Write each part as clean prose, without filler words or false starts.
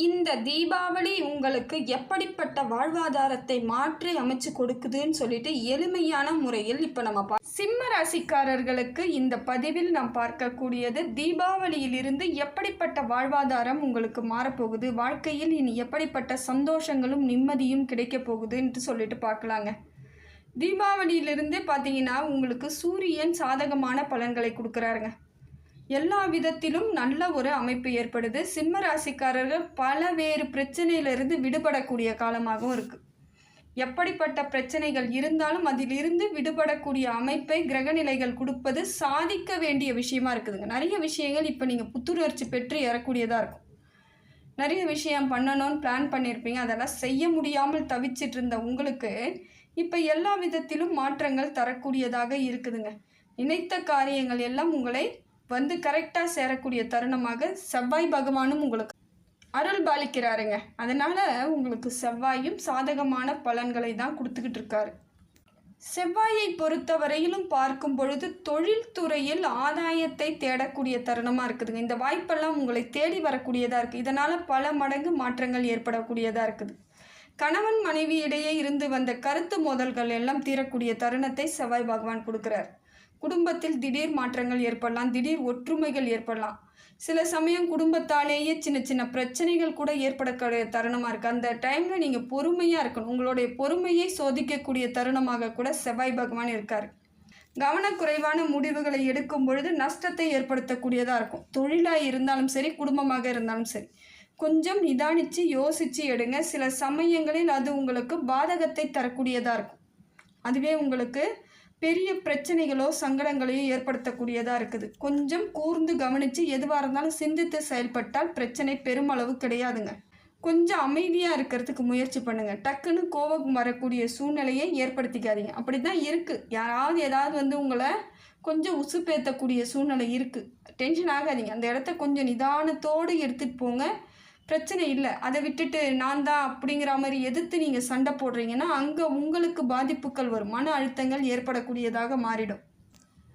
இந்த தீபாவளி உங்களுக்கு எப்படிப்பட்ட வாழ்வாதாரத்தை மாற்றி அமைச்சு கொடுக்குதுன்னு சொல்லிட்டு எளிமையான முறையில் இப்போ நம்ம சிம்ம ராசிக்காரர்களுக்கு இந்த பதிவில் நாம் பார்க்கக்கூடியது தீபாவளியிலிருந்து எப்படிப்பட்ட வாழ்வாதாரம் உங்களுக்கு மாறப்போகுது, வாழ்க்கையில் இனி எப்படிப்பட்ட சந்தோஷங்களும் நிம்மதியும் கிடைக்க போகுதுன்ட்டு சொல்லிட்டு பார்க்கலாங்க. தீபாவளியிலிருந்தே பார்த்தீங்கன்னா உங்களுக்கு சூரியன் சாதகமான பலன்களை கொடுக்குறாருங்க. எல்லா விதத்திலும் நல்ல ஒரு அமைப்பு ஏற்படுது. சிம்ம ராசிக்காரர்கள் பலவேறு பிரச்சனையிலிருந்து விடுபடக்கூடிய காலமாகவும் இருக்குது. எப்படிப்பட்ட பிரச்சனைகள் இருந்தாலும் அதிலிருந்து விடுபடக்கூடிய அமைப்பை கிரகநிலைகள் கொடுப்பது சாதிக்க வேண்டிய விஷயமா இருக்குதுங்க. நிறைய விஷயங்கள் இப்போ நீங்கள் புத்துணர்ச்சி பெற்று ஏறக்கூடியதாக இருக்கும். நிறைய விஷயம் பண்ணணும்னு பிளான் பண்ணியிருப்பீங்க, அதெல்லாம் செய்ய முடியாமல் தவிச்சிட்டு இருந்த உங்களுக்கு இப்போ எல்லா விதத்திலும் மாற்றங்கள் தரக்கூடியதாக இருக்குதுங்க. நினைத்த காரியங்கள் எல்லாம் உங்களை வந்து கரெக்டாக சேரக்கூடிய தருணமாக செவ்வாய் பகவானும் உங்களுக்கு அருள் பாலிக்கிறாருங்க. அதனால் உங்களுக்கு செவ்வாயும் சாதகமான பலன்களை தான் கொடுத்துக்கிட்டு இருக்காரு. செவ்வாயை பொறுத்தவரையிலும் பார்க்கும் பொழுது தொழில்துறையில் ஆதாயத்தை தேடக்கூடிய தருணமாக இருக்குதுங்க. இந்த வாய்ப்பெல்லாம் உங்களை தேடி வரக்கூடியதாக இருக்குது. இதனால் பல மடங்கு மாற்றங்கள் ஏற்படக்கூடியதாக இருக்குது. கணவன் மனைவி இடையே இருந்து வந்த கருத்து மோதல்கள் எல்லாம் தீரக்கூடிய தருணத்தை செவ்வாய் பகவான் கொடுக்குறார். குடும்பத்தில் திடீர் மாற்றங்கள் ஏற்படலாம், திடீர் ஒற்றுமைகள் ஏற்படலாம். சில சமயம் குடும்பத்தாலேயே சின்ன சின்ன பிரச்சனைகள் கூட ஏற்படக்கூடிய தருணமாக இருக்குது. அந்த டைமில் நீங்கள் பொறுமையாக இருக்கணும். உங்களுடைய பொறுமையை சோதிக்கக்கூடிய தருணமாக கூட செவ்வாய் பகவான் இருக்கார். கவனக்குறைவான முடிவுகளை எடுக்கும் பொழுது நஷ்டத்தை ஏற்படுத்தக்கூடியதாக இருக்கும். தொழிலாக இருந்தாலும் சரி, குடும்பமாக இருந்தாலும் சரி, கொஞ்சம் நிதானித்து யோசித்து எடுங்க. சில சமயங்களில் அது உங்களுக்கு பாதகத்தை தரக்கூடியதாக இருக்கும். அதுவே உங்களுக்கு பெரிய பிரச்சனைகளோ சங்கடங்களையோ ஏற்படுத்தக்கூடியதாக இருக்குது. கொஞ்சம் கூர்ந்து கவனித்து எதுவாக இருந்தாலும் சிந்தித்து செயல்பட்டால் பிரச்சனை பெருமளவு கிடையாதுங்க. கொஞ்சம் அமைதியாக இருக்கிறதுக்கு முயற்சி பண்ணுங்கள். டக்குன்னு கோபம் வரக்கூடிய சூழ்நிலையை ஏற்படுத்திக்காதீங்க. அப்படி தான் இருக்குது. யாராவது ஏதாவது உங்களை கொஞ்சம் உசுப்பேற்றக்கூடிய சூழ்நிலை இருக்குது, டென்ஷன் ஆகாதீங்க. அந்த இடத்த கொஞ்சம் நிதானத்தோடு எடுத்துகிட்டு போங்க. பிரச்சனை இல்லை. அதை விட்டுட்டு நான் தான் அப்படிங்கிற மாதிரி எதிர்த்து நீங்கள் சண்டை போடுறீங்கன்னா அங்கே உங்களுக்கு பாதிப்புகள் வரும், மன அழுத்தங்கள் ஏற்படக்கூடியதாக மாறிடும்.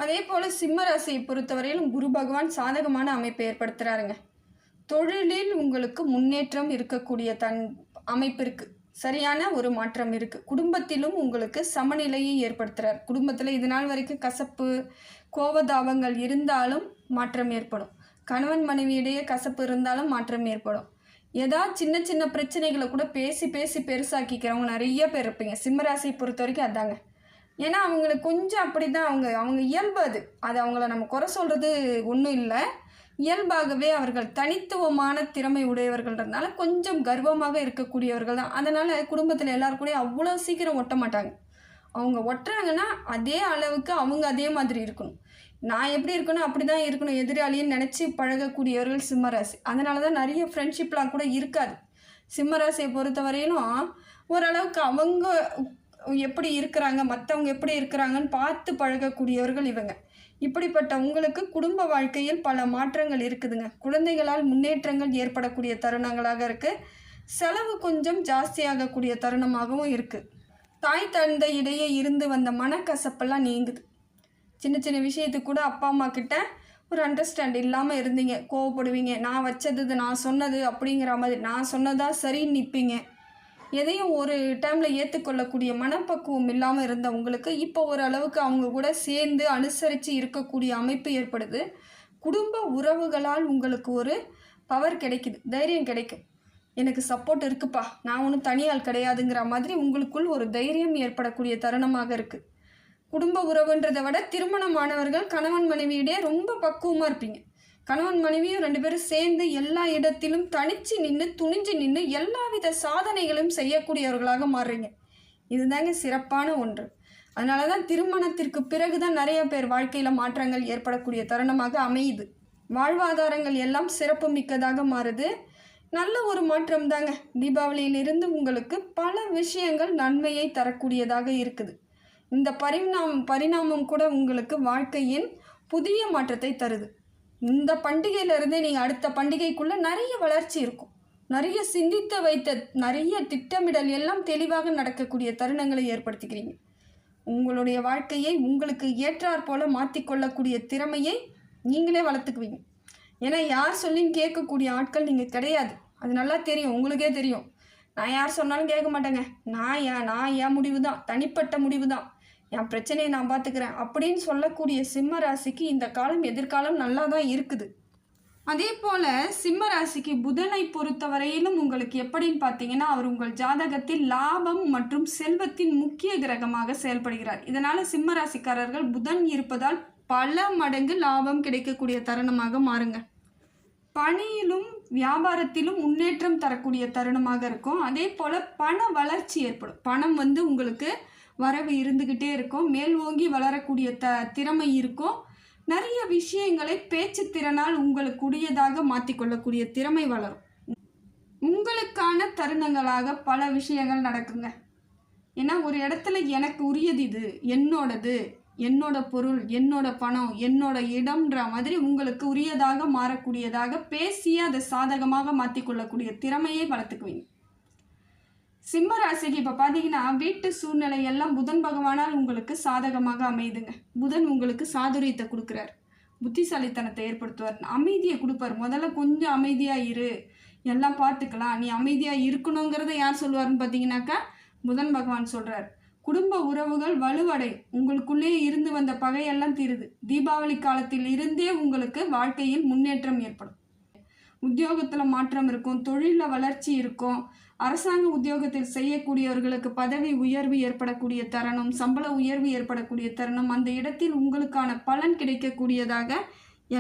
அதே போல் சிம்ம ராசியை பொறுத்தவரையிலும் குரு பகவான் சாதகமான அமைப்பை ஏற்படுத்துகிறாருங்க. தொழிலில் உங்களுக்கு முன்னேற்றம் இருக்கக்கூடிய அமைப்பு இருக்குது, சரியான ஒரு மாற்றம் இருக்குது. குடும்பத்திலும் உங்களுக்கு சமநிலையை ஏற்படுத்துகிறார். குடும்பத்தில் இது நாள் வரைக்கும் கசப்பு கோபதாபங்கள் இருந்தாலும் மாற்றம் ஏற்படும். கணவன் மனைவியிடையே கசப்பு இருந்தாலும் மாற்றம் ஏற்படும். ஏதாவது சின்ன சின்ன பிரச்சனைகளை கூட பேசி பேசி பெருசாக்கிக்கிறவங்க நிறைய பேர் இருப்பீங்க. சிம்மராசியை பொறுத்த வரைக்கும் அதாங்க. ஏன்னா அவங்களுக்கு கொஞ்சம் அப்படி தான் அவங்க இயல்பு. அது அவங்கள நம்ம குறை சொல்கிறது ஒன்றும் இல்லை. இயல்பாகவே அவர்கள் தனித்துவமான திறமை உடையவர்கள்ன்றதுனால கொஞ்சம் கர்வமாக இருக்கக்கூடியவர்கள் தான். அதனால் குடும்பத்தில் எல்லாரும் கூட அவ்வளோ சீக்கிரம் ஒட்ட மாட்டாங்க. அவங்க ஒட்டுறாங்கன்னா அதே அளவுக்கு அவங்க அதே மாதிரி இருக்கணும். நான் எப்படி இருக்கணும் அப்படி தான் இருக்கணும் எதிராளின்னு நினச்சி பழகக்கூடியவர்கள் சிம்மராசி. அதனால தான் நிறைய ஃப்ரெண்ட்ஷிப்லாம் கூட இருக்காது. சிம்மராசியை பொறுத்தவரையிலும் ஓரளவுக்கு அவங்க எப்படி இருக்கிறாங்க, மற்றவங்க எப்படி இருக்கிறாங்கன்னு பார்த்து பழகக்கூடியவர்கள் இவங்க. இப்படிப்பட்ட உங்களுக்கு குடும்ப வாழ்க்கையில் பல மாற்றங்கள் இருக்குதுங்க. குழந்தைகளால் முன்னேற்றங்கள் ஏற்படக்கூடிய தருணங்களாக இருக்குது. செலவு கொஞ்சம் ஜாஸ்தியாகக்கூடிய தருணமாகவும் இருக்குது. தாய் தந்தை இடையே இருந்து வந்த மனக்கசப்பெல்லாம் நீங்குது. சின்ன சின்ன விஷயத்துக்கு கூட அப்பா அம்மா கிட்ட ஒரு அண்டர்ஸ்டாண்ட் இல்லாமல் இருந்தீங்க, கோவப்படுவீங்க. நான் வச்சது நான் சொன்னது அப்படிங்கிற மாதிரி நான் சொன்னதா சரின்னு நிற்பீங்க. எதையும் ஒரு டைமில் ஏற்றுக்கொள்ளக்கூடிய மனப்பக்குவம் இல்லாமல் இருந்த உங்களுக்கு இப்போ ஓரளவுக்கு அவங்க கூட சேர்ந்து அனுசரித்து இருக்கக்கூடிய அமைப்பு ஏற்படுது. குடும்ப உறவுகளால் உங்களுக்கு ஒரு பவர் கிடைக்குது, தைரியம் கிடைக்கும். எனக்கு சப்போர்ட் இருக்குப்பா, நான் ஒன்றும் தனியால் கிடையாதுங்கிற மாதிரி உங்களுக்குள் ஒரு தைரியம் ஏற்படக்கூடிய தருணமாக இருக்குது. குடும்ப உறவுன்றதை விட திருமணமானவர்கள் கணவன் மனைவியிடையே ரொம்ப பக்குவமாக இருப்பீங்க. கணவன் மனைவியும் ரெண்டு பேரும் சேர்ந்து எல்லா இடத்திலும் தனிச்சு நின்று துணிஞ்சு நின்று எல்லா வித சாதனைகளும் செய்யக்கூடியவர்களாக மாறுறீங்க. இதுதாங்க சிறப்பான ஒன்று. அதனால தான் திருமணத்திற்கு பிறகு தான் நிறைய பேர் வாழ்க்கையில் மாற்றங்கள் ஏற்படக்கூடிய தருணமாக அமையுது. வாழ்வாதாரங்கள் எல்லாம் சிறப்பு மிக்கதாக மாறுது. நல்ல ஒரு மாற்றம் தாங்க. தீபாவளியிலிருந்து உங்களுக்கு பல விஷயங்கள் நன்மையை தரக்கூடியதாக இருக்குது. இந்த பரிணாமம் கூட உங்களுக்கு வாழ்க்கையின் புதிய மாற்றத்தை தருது. இந்த பண்டிகையிலிருந்தே நீங்கள் அடுத்த பண்டிகைக்குள்ளே நிறைய வளர்ச்சி இருக்கும். நிறைய சிந்தித்து வைத்த நிறைய திட்டமிடல் எல்லாம் தெளிவாக நடக்கக்கூடிய தருணங்களை ஏற்படுத்திக்கிறீங்க. உங்களுடைய வாழ்க்கையை உங்களுக்கு ஏற்றாற் போல மாற்றிக்கொள்ளக்கூடிய திறமையை நீங்களே வளர்த்துக்குவீங்க. ஏன்னா யார் சொல்லியும் கேட்கக்கூடிய ஆட்கள் நீங்கள் கிடையாது. அது நல்லா தெரியும், உங்களுக்கே தெரியும். நான் யார் சொன்னாலும் கேட்க மாட்டேங்க. நான் என் முடிவு தான், தனிப்பட்ட முடிவு தான், என் பிரச்சனையை நான் பார்த்துக்கிறேன் அப்படின்னு சொல்லக்கூடிய சிம்ம ராசிக்கு இந்த காலம் எதிர்காலம் நல்லா தான் இருக்குது. அதே போல் சிம்ம ராசிக்கு புதனை பொறுத்தவரையிலும் உங்களுக்கு எப்படின்னு பார்த்தீங்கன்னா, அவர் உங்கள் ஜாதகத்தில் லாபம் மற்றும் செல்வத்தின் முக்கிய கிரகமாக செயல்படுகிறார். இதனால் சிம்ம ராசிக்காரர்கள் புதன் இருப்பதால் பல மடங்கு லாபம் கிடைக்கக்கூடிய தருணமாக மாறுங்க. பணியிலும் வியாபாரத்திலும் முன்னேற்றம் தரக்கூடிய தருணமாக இருக்கும். அதே போல் பண வளர்ச்சி ஏற்படும். பணம் உங்களுக்கு வரவு இருந்துக்கிட்டே இருக்கும். மேல் ஓங்கி வளரக்கூடிய திறமை இருக்கும். நிறைய விஷயங்களை பேச்சு திறனால் உங்களுக்குரியதாக மாற்றிக்கொள்ளக்கூடிய திறமை வளரும். உங்களுக்கான தருணங்களாக பல விஷயங்கள் நடக்குங்க. ஏன்னா ஒரு இடத்துல எனக்கு உரியது இது, என்னோடது, என்னோட பொருள், என்னோட பணம், என்னோட இடம்ன்ற மாதிரி உங்களுக்கு உரியதாக மாறக்கூடியதாக பேசி அதை சாதகமாக மாற்றிக்கொள்ளக்கூடிய திறமையை வளர்த்துக்குவீங்க. சிம்ம ராசிக்கு இப்போ பார்த்தீங்கன்னா வீட்டு சூழ்நிலை எல்லாம் புதன் பகவானால் உங்களுக்கு சாதகமாக அமையுதுங்க. புதன் உங்களுக்கு சாதுரியத்தை கொடுக்குறார், புத்திசாலித்தனத்தை ஏற்படுத்துவார், அமைதியை கொடுப்பார். முதல்ல கொஞ்சம் அமைதியாக இரு, எல்லாம் பார்த்துக்கலாம், நீ அமைதியாக இருக்கணுங்கிறத யார் சொல்லுவார்னு பார்த்தீங்கன்னாக்கா புதன் பகவான் சொல்கிறார். குடும்ப உறவுகள் வலுவடை, உங்களுக்குள்ளே இருந்து வந்த பகையெல்லாம் தீருது. தீபாவளி காலத்தில் இருந்தே உங்களுக்கு வாழ்க்கையில் முன்னேற்றம் ஏற்படும். உத்தியோகத்தில் மாற்றம் இருக்கும், தொழிலில் வளர்ச்சி இருக்கும். அரசாங்க உத்தியோகத்தில் செய்யக்கூடியவர்களுக்கு பதவி உயர்வு ஏற்படக்கூடிய தருணம், சம்பள உயர்வு ஏற்படக்கூடிய தருணம், அந்த இடத்தில் உங்களுக்கான பலன் கிடைக்கக்கூடியதாக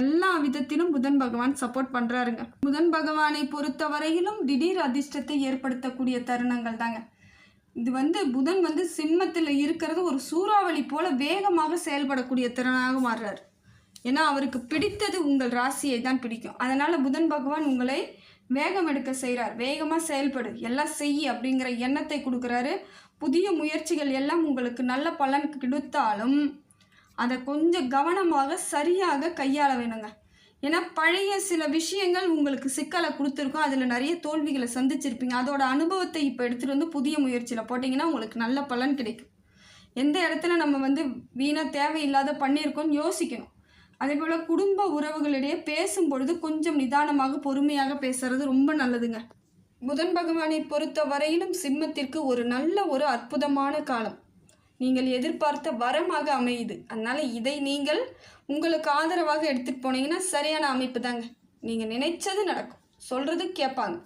எல்லா விதத்திலும் புதன் பகவான் சப்போர்ட் பண்ணுறாருங்க. புதன் பகவானை பொறுத்தவரையிலும் திடீர் அதிர்ஷ்டத்தை ஏற்படுத்தக்கூடிய தருணங்கள் தாங்க இது. புதன் சிம்மத்தில் இருக்கிறது ஒரு சூறாவளி போல வேகமாக செயல்படக்கூடிய திறனாக மாறுறாரு. ஏன்னா அவருக்கு பிடித்தது உங்கள் ராசியை தான் பிடிக்கும். அதனால் புதன் பகவான் உங்களை வேகம் எடுக்க செய்கிறார். வேகமாக செயல்படு, எல்லாம் செய் அப்படிங்கிற எண்ணத்தை கொடுக்குறாரு. புதிய முயற்சிகள் எல்லாம் உங்களுக்கு நல்ல பலன் கொடுத்தாலும் அதை கொஞ்சம் கவனமாக சரியாக கையாள வேணுங்க. ஏன்னா பழைய சில விஷயங்கள் உங்களுக்கு சிக்கலை கொடுத்துருக்கோம், அதில் நிறைய தோல்விகளை சந்திச்சிருப்பீங்க. அதோட அனுபவத்தை இப்போ எடுத்துகிட்டு புதிய முயற்சியில் போட்டிங்கன்னா உங்களுக்கு நல்ல பலன் கிடைக்கும். எந்த இடத்துல நம்ம வீணாக தேவையில்லாத பண்ணியிருக்கோம்னு யோசிக்கணும். அதே போல் குடும்ப உறவுகளிடையே பேசும்பொழுது கொஞ்சம் நிதானமாக பொறுமையாக பேசுறது ரொம்ப நல்லதுங்க. புதன் பகவானை பொறுத்த வரையிலும் சிம்மத்திற்கு ஒரு நல்ல ஒரு அற்புதமான காலம். நீங்கள் எதிர்பார்த்த வரமாக அமையுது. அதனால் இதை நீங்கள் உங்களுக்கு ஆதரவாக எடுத்துகிட்டு போனீங்கன்னா சரியான அமைப்பு தாங்க. நீங்கள் நினைச்சது நடக்கும், சொல்கிறது கேட்பாங்க,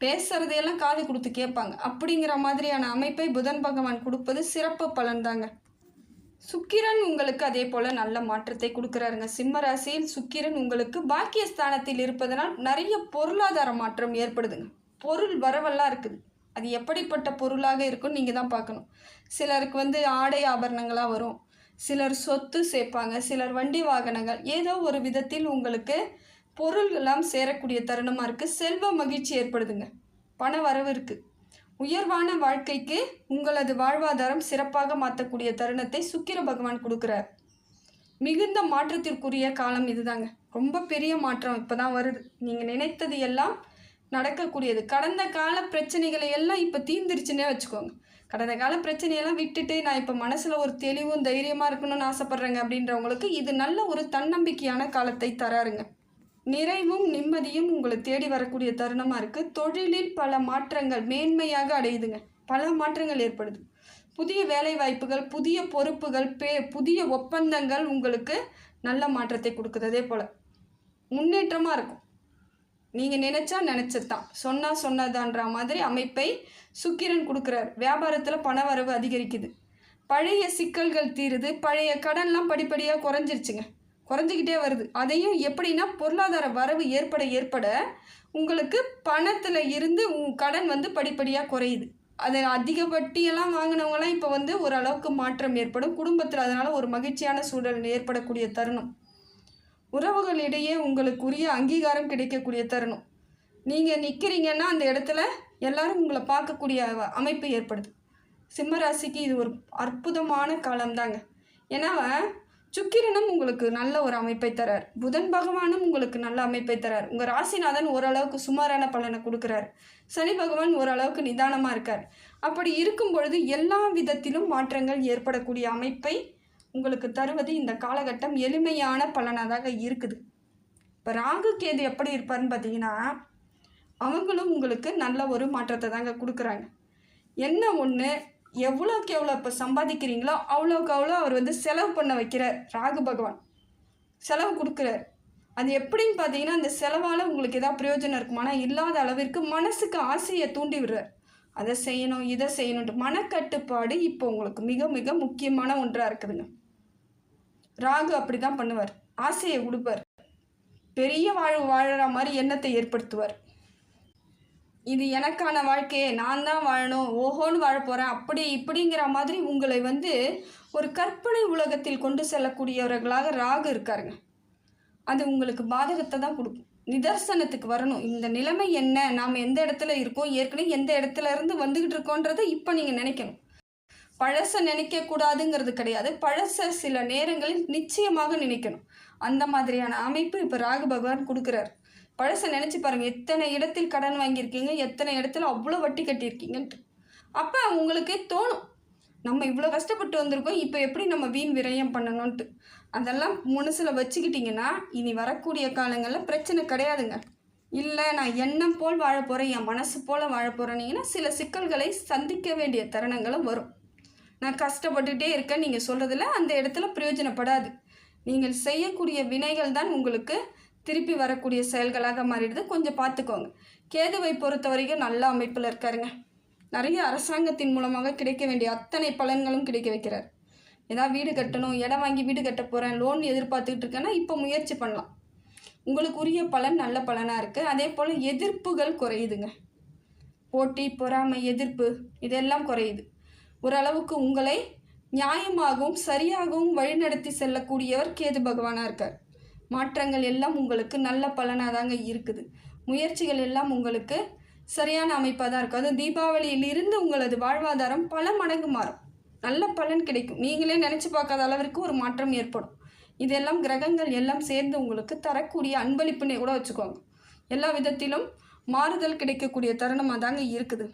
பேசுகிறதையெல்லாம் காது கொடுத்து கேட்பாங்க. அப்படிங்கிற மாதிரியான அமைப்பை புதன் பகவான் கொடுப்பது சிறப்பு பலன் தாங்க. சுக்கிரன் உங்களுக்கு அதே போல் நல்ல மாற்றத்தை கொடுக்குறாருங்க. சிம்ம ராசியில் சுக்கிரன் உங்களுக்கு பாக்கியஸ்தானத்தில் இருப்பதனால் நிறைய பொருளாதார மாற்றம் ஏற்படுதுங்க. பொருள் வரவெல்லாம் இருக்குது. அது எப்படிப்பட்ட பொருளாக இருக்குன்னு நீங்கள் தான் பார்க்கணும். சிலருக்கு ஆடை ஆபரணங்களாக வரும், சிலர் சொத்து சேர்ப்பாங்க, சிலர் வண்டி வாகனங்கள், ஏதோ ஒரு விதத்தில் உங்களுக்கு பொருள்கள்லாம் சேரக்கூடிய தருணமாக இருக்குது. செல்வ மகிழ்ச்சி ஏற்படுதுங்க, பண வரவு இருக்குது. உயர்வான வாழ்க்கைக்கு உங்களது வாழ்வாதாரம் சிறப்பாக மாற்றக்கூடிய தருணத்தை சுக்கிர பகவான் கொடுக்குறார். மிகுந்த மாற்றத்திற்குரிய காலம் இதுதாங்க. ரொம்ப பெரிய மாற்றம் இப்போ தான் வருது. நீங்கள் நினைத்தது எல்லாம் நடக்கக்கூடியது. கடந்த கால பிரச்சனைகளை எல்லாம் இப்போ தீர்ந்துருச்சுன்னே வச்சுக்கோங்க. கடந்த கால பிரச்சனையெல்லாம் விட்டுட்டு நான் இப்போ மனசில் ஒரு தெளிவும் தைரியமாக இருக்கணும்னு ஆசைப்பட்றேங்க அப்படின்றவங்களுக்கு இது நல்ல ஒரு தன்னம்பிக்கையான காலத்தை தராருங்க. நிறைவும் நிம்மதியும் உங்களை தேடி வரக்கூடிய தருணமாக இருக்குது. தொழிலில் பல மாற்றங்கள் மேன்மையாக அடையுதுங்க. பல மாற்றங்கள் ஏற்படுது. புதிய வேலை வாய்ப்புகள், புதிய பொறுப்புகள், புதிய ஒப்பந்தங்கள் உங்களுக்கு நல்ல மாற்றத்தை கொடுக்குது. அதே போல் முன்னேற்றமாக இருக்கும். நீங்கள் நினச்சதான், சொன்னதான்ற மாதிரி அமைப்பை சுக்கிரன் கொடுக்குறார். வியாபாரத்தில் பண வரவு அதிகரிக்குது. பழைய சிக்கல்கள் தீருது. பழைய கடன்லாம் படிப்படியாக குறைஞ்சிக்கிட்டே வருது. அதையும் எப்படின்னா பொருளாதார வரவு ஏற்பட உங்களுக்கு பணத்தில் இருந்து கடன் படிப்படியாக குறையுது. அதை அதிக வட்டியெல்லாம் வாங்கினவங்களாம் இப்போ ஓரளவுக்கு மாற்றம் ஏற்படும் குடும்பத்தில். அதனால் ஒரு மகிழ்ச்சியான சூழல் ஏற்படக்கூடிய தருணம். உறவுகளிடையே உங்களுக்கு உரிய அங்கீகாரம் கிடைக்கக்கூடிய தருணம். நீங்கள் நிற்கிறீங்கன்னா அந்த இடத்துல எல்லாரும் உங்களை பார்க்கக்கூடிய அமைப்பு ஏற்படுது. சிம்மராசிக்கு இது ஒரு அற்புதமான காலம்தாங்க. ஏன்னா சுக்கிரனும் உங்களுக்கு நல்ல ஒரு அமைப்பை தரார், புதன் பகவானும் உங்களுக்கு நல்ல அமைப்பை தரார். உங்கள் ராசிநாதன் ஓரளவுக்கு சுமாரான பலனை கொடுக்குறார், சனி பகவான் ஓரளவுக்கு நிதானமாக இருக்கார். அப்படி இருக்கும் பொழுது எல்லா விதத்திலும் மாற்றங்கள் ஏற்படக்கூடிய அமைப்பை உங்களுக்கு தருவது இந்த காலகட்டம் எளிமையான பலனாக இருக்குது. இப்போ ராகு கேது எப்படி இருப்பார்னு பார்த்தீங்கன்னா, அவங்களும் உங்களுக்கு நல்ல ஒரு மாற்றத்தை தாங்க கொடுக்குறாங்க. என்ன ஒன்று, எவ்வளோக்கு எவ்வளோ இப்போ சம்பாதிக்கிறீங்களோ அவ்வளோக்கு அவ்வளோ அவர் வந்து செலவு பண்ண வைக்கிறார். ராகு பகவான் செலவு கொடுக்குறார். அது எப்படின்னு பார்த்தீங்கன்னா, அந்த செலவால் உங்களுக்கு ஏதாவது பிரயோஜனம் இருக்குமானா இல்லாத அளவிற்கு மனசுக்கு ஆசையை தூண்டி விடுறார். அதை செய்யணும், இதை செய்யணுன்ட்டு மனக்கட்டுப்பாடு இப்போ உங்களுக்கு மிக மிக முக்கியமான ஒன்றாக இருக்குதுங்க. ராகு அப்படி தான் பண்ணுவார். ஆசையை கொடுப்பார். பெரிய வாழற மாதிரி எண்ணத்தை ஏற்படுத்துவார். இது எனக்கான வாழ்க்கையே, நான் தான் வாழணும், ஓஹோன்னு வாழ போகிறேன், அப்படி இப்படிங்கிற மாதிரி உங்களை வந்து ஒரு கற்பனை உலகத்தில் கொண்டு செல்லக்கூடியவர்களாக ராகு இருக்காருங்க. அது உங்களுக்கு பாதகத்தை தான் கொடுக்கும். நிதர்சனத்துக்கு வரணும். இந்த நிலைமை என்ன, நாம் எந்த இடத்துல இருக்கோம், ஏற்கனவே எந்த இடத்துல இருந்து வந்துக்கிட்டு இருக்கோன்றதை இப்போ நீங்கள் நினைக்கணும். பழசை நினைக்கக்கூடாதுங்கிறது கிடையாது. பழசை சில நேரங்களில் நிச்சயமாக நினைக்கணும். அந்த மாதிரியான அமைப்பு இப்போ ராகு பகவான் கொடுக்குறார். பழசை நினச்சி பாருங்கள், எத்தனை இடத்தில் கடன் வாங்கியிருக்கீங்க, எத்தனை இடத்துல அவ்வளோ வட்டி கட்டியிருக்கீங்கன்ட்டு. அப்போ உங்களுக்கே தோணும், நம்ம இவ்வளோ கஷ்டப்பட்டு வந்திருக்கோம், இப்போ எப்படி நம்ம வீண் விரயம் பண்ணணும்ன்ட்டு. அதெல்லாம் மனசில் வச்சுக்கிட்டிங்கன்னா இனி வரக்கூடிய காலங்களில் பிரச்சனை கிடையாதுங்க. இல்லை நான் எண்ணம் போல் வாழ போகிறேன், என் மனசு போல் வாழ போகிறேன்னீங்கன்னா சில சிக்கல்களை சந்திக்க வேண்டிய தருணங்களும் வரும். நான் கஷ்டப்பட்டுகிட்டே இருக்கேன் நீங்கள் சொல்கிறதுல அந்த இடத்துல பிரயோஜனப்படாது. நீங்கள் செய்யக்கூடிய வினைகள் தான் உங்களுக்கு திருப்பி வரக்கூடிய செயல்களாக மாறிடுது. கொஞ்சம் பார்த்துக்கோங்க. கேதுவை பொறுத்த வரைக்கும் நல்ல அமைப்பில் இருக்காருங்க. நிறைய அரசாங்கத்தின் மூலமாக கிடைக்க வேண்டிய அத்தனை பலன்களும் கிடைக்க வைக்கிறார். ஏதாவது வீடு கட்டணும், இடம் வாங்கி வீடு கட்ட போகிறேன், லோன் எதிர்பார்த்துக்கிட்டு இருக்கேன்னா இப்போ முயற்சி பண்ணலாம். உங்களுக்கு உரிய பலன் நல்ல பலனாக இருக்குது. அதே போல் எதிர்ப்புகள் குறையுதுங்க. போட்டி, பொறாமை, எதிர்ப்பு இதெல்லாம் குறையுது. ஓரளவுக்கு உங்களை நியாயமாகவும் சரியாகவும் வழிநடத்தி செல்லக்கூடியவர் கேது பகவானாக இருக்கார். மாற்றங்கள் எல்லாம் உங்களுக்கு நல்ல பலனாக தாங்க இருக்குது. முயற்சிகள் எல்லாம் உங்களுக்கு சரியான அமைப்பாக தான் இருக்கும். அது தீபாவளியிலிருந்து உங்களது வாழ்வாதாரம் பல மடங்கு மாறும். நல்ல பலன் கிடைக்கும். நீங்களே நினச்சி பார்க்காத அளவிற்கு ஒரு மாற்றம் ஏற்படும். இதெல்லாம் கிரகங்கள் எல்லாம் சேர்ந்து உங்களுக்கு தரக்கூடிய அன்பளிப்புன்னே கூட வச்சுக்கோங்க. எல்லா விதத்திலும் மாறுதல் கிடைக்கக்கூடிய தருணமாக தாங்க இருக்குது.